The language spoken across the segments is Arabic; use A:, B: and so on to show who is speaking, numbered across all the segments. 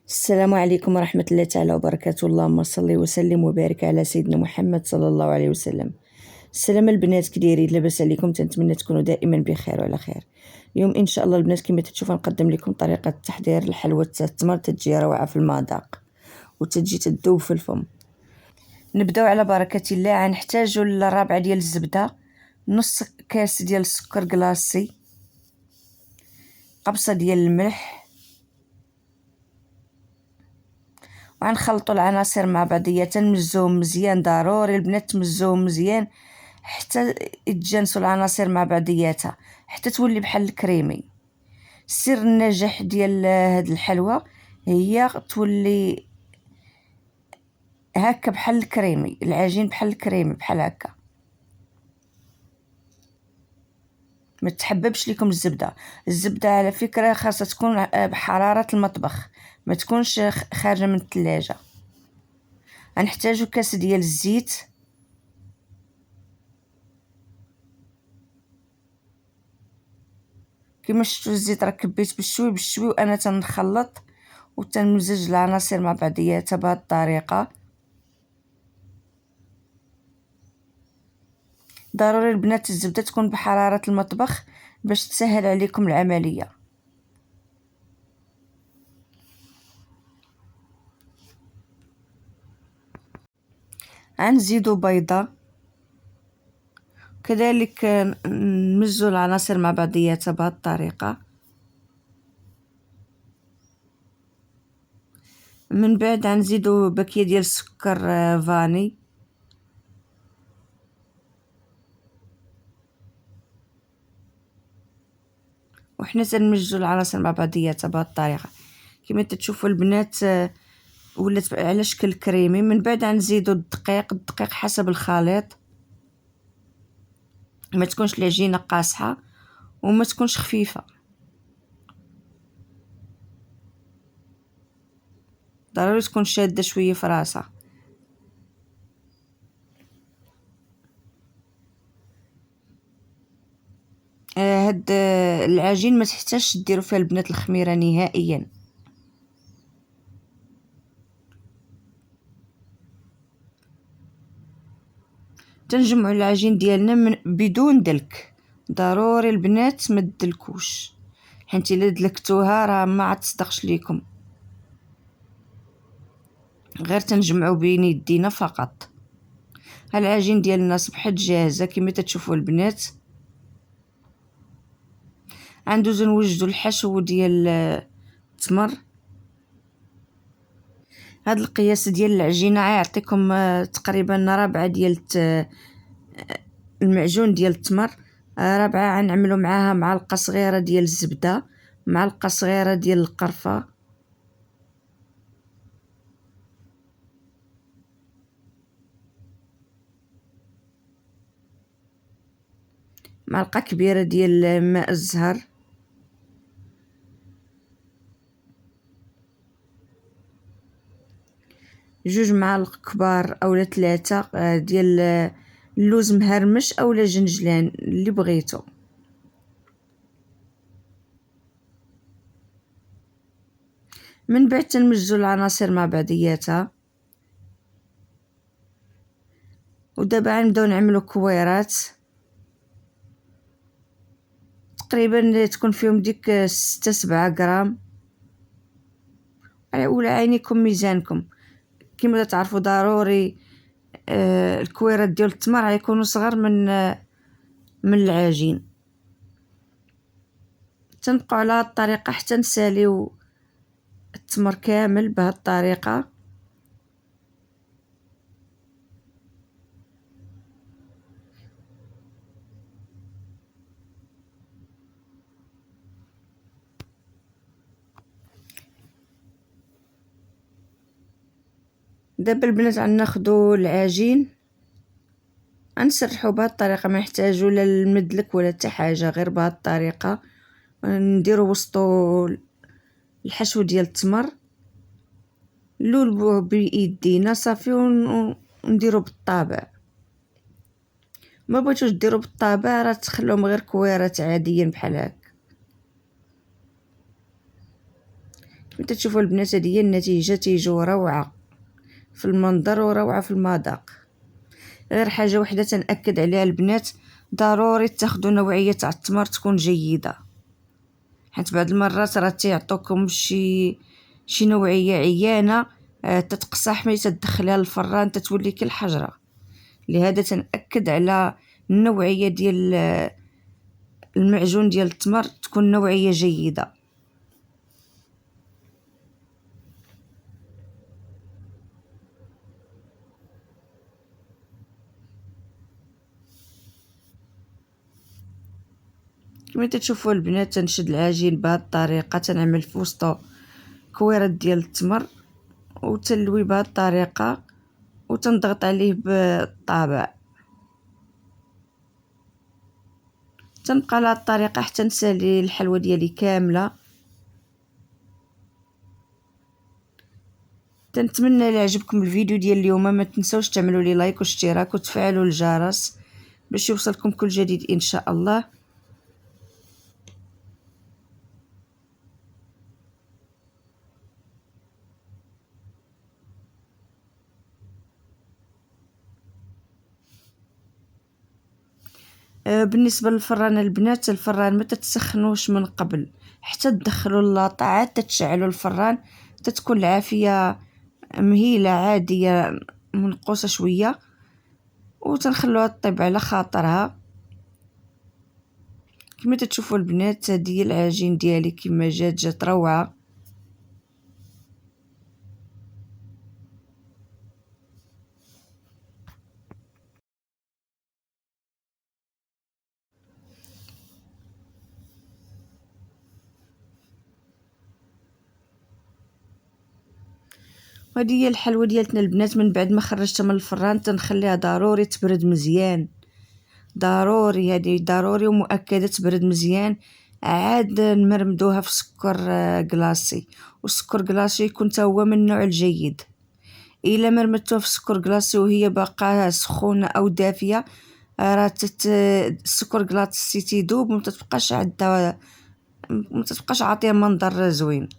A: السلام عليكم ورحمة الله تعالى وبركاته. اللهم صل وسلم وبارك على سيدنا محمد صلى الله عليه وسلم. السلام البنات، كي دايرين؟ لاباس عليكم؟ تنتمنى تكونوا دائما بخير وعلى خير. اليوم ان شاء الله البنات كما تشوفوا نقدم لكم طريقة تحضير الحلوى التمر. تجي روعة في المذاق وتجي تذوب في الفم. نبداو على بركة الله. غنحتاجوا الربع ديال الزبدة، نص كاس ديال السكر كلاصي، قبصة ديال الملح، وغنخلطوا العناصر مع بعضياتها. تنمزوهم مزيان، ضروري البنات تمزوهم مزيان حتى يتجانسوا العناصر مع بعضياتها حتى تولي بحال الكريمي. سر النجاح ديال هاد الحلوى هي تولي هكا بحال الكريمي، العجين بحال الكريمي بحال هكا. ما تحببش لكم الزبده على فكره خاصها تكون بحراره المطبخ، ما تكونش خارجه من الثلاجه. غنحتاجو كاس ديال الزيت، كما شفتوا الزيت راه كبيت بالشوي بالشوي وانا تنخلط وتنمزج العناصر مع بعضياتها بهذه الطريقه. ضروري البنات الزبده تكون بحراره المطبخ باش تسهل عليكم العمليه. غنزيدو بيضه، كذلك نمزو العناصر مع بعضياتها بهذه الطريقه. من بعد غنزيدو باكيه ديال السكر فاني، وحنا تنمزجو العناصر مع بعضياتها بهذه الطريقه. كما تشوفوا البنات ولات على شكل كريمي. من بعد غنزيدو الدقيق حسب الخليط، ما تكونش العجينه قاصحه وما تكونش خفيفه، ضروري تكون شاده شويه في راسها. هاد العجين ما تحتاجش ديروا فيها البنات الخميره نهائيا. تنجمعوا العجين ديالنا من بدون دلك، ضروري البنات ما تدلكوش، حيت الا دلكتوها راه ما عاد تصدقش ليكم. غير تنجمعوا بين يدينا فقط. العجين ديالنا صبحت جاهزه كما تشوفوا البنات. غندوزو نوجدوا الحشو ديال التمر. هاد القياس ديال العجينه غيعطيكم تقريبا ربعه ديال المعجون ديال التمر. ربعه غنعملوا معاها معلقه صغيره ديال الزبده، معلقه صغيره ديال القرفه، معلقه كبيره ديال ماء الزهر، جوج معالق كبار اولا 3 ديال اللوز مهرمش اولا جنجلان اللي بغيتو. من بعد تنمجوا العناصر مع بعضياتها. ودابا غنبداو نعملوا كويرات تقريبا تكون فيهم ديك 6-7 غرام، ولا عينيكم ميزانكم. كما تعرفوا ضروري الكويرات ديال التمر غيكونوا صغار من العجين. تنبقوا على هذه الطريقه حتى نساليو التمر كامل بهذه الطريقه. دابا البنات غناخدو العجين غنسرحو بهذه الطريقه، ما نحتاجو لا المدلك ولا حتى حاجه، غير بهذه الطريقه نديرو وسطو الحشو ديال التمر، نلولبوه بيدينا صافي ونديرو بالطابع. ما بغيتوش ديرو بالطابع راه تخلوهم غير كويرات عاديين بحال هكا. كما تشوفوا البنات هذه هي النتيجه، تيجوا روعه في المنظر وروعه في المذاق. غير حاجه وحده تنأكد عليها البنات، ضروري تاخذوا نوعيه تاع التمر تكون جيده، حيت بعض المرات راه تيعطوكم شي نوعيه عيانه تتقصح ملي تدخلها للفران تتولي كالحجره. لهذا تنأكد على النوعيه ديال المعجون ديال التمر تكون نوعيه جيده. كما تشوفوا البنات تنشد العجين بهذه الطريقه، تنعمل في وسطو كويرات ديال التمر وتلوي بهذه الطريقه وتنضغط عليه بالطابع. تنبقى على هذه الطريقه حتى نسالي الحلوه ديالي كامله. تنتمنى الا عجبكم الفيديو ديال اليوم ما تنسوش تعملوا لي لايك واشتراك وتفعلوا الجرس باش يوصلكم كل جديد ان شاء الله. بالنسبه للفران البنات، الفران ما تتسخنوش من قبل حتى تدخلوا اللاطه عاد تشعلوا الفران، تتكون العافيه مهيله عاديه منقوصه شويه وتنخلوها طيب على خاطرها. كما تشوفوا البنات هذه العجين ديالي كما جات روعه. وهذه هي الحلوه ديالتنا البنات. من بعد ما خرجتها من الفران تنخليها ضروري تبرد مزيان، ضروري هذه ضروري ومؤكده تبرد مزيان. عاد نمرمدوها في سكر كلاصي، والسكر كلاصي يكون تا هو من النوع الجيد. الا مرمدتوها في سكر كلاصي وهي باقا سخونه او دافيه راه السكر كلاصي تيذوب وما تتبقاش عندها، ما تتبقاش عاطيه منظر زوين.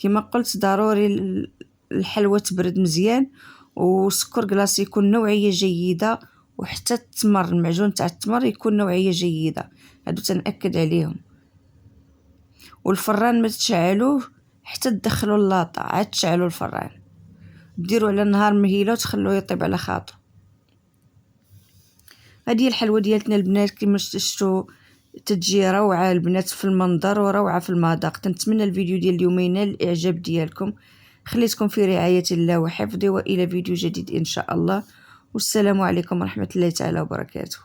A: كما قلت ضروري الحلوى تبرد مزيان والسكر كلاصي يكون نوعيه جيده، وحتى التمر المعجون تاع التمر يكون نوعيه جيده، هادو تنأكد عليهم. والفران ما تشعلوه حتى تدخلوا اللاطه عاد تشعلوا الفران، ديروا على نهار مهيله وتخلوه يطيب على خاطر. هذه الحلوه ديالتنا البنات كما شفتوا تتجي روعه البنات في المنظر وروعه في المذاق. تنتمنى الفيديو ديال اليوم ينال الاعجاب ديالكم. خليتكم في رعايه الله وحفظه، والى فيديو جديد ان شاء الله، والسلام عليكم ورحمه الله تعالى وبركاته.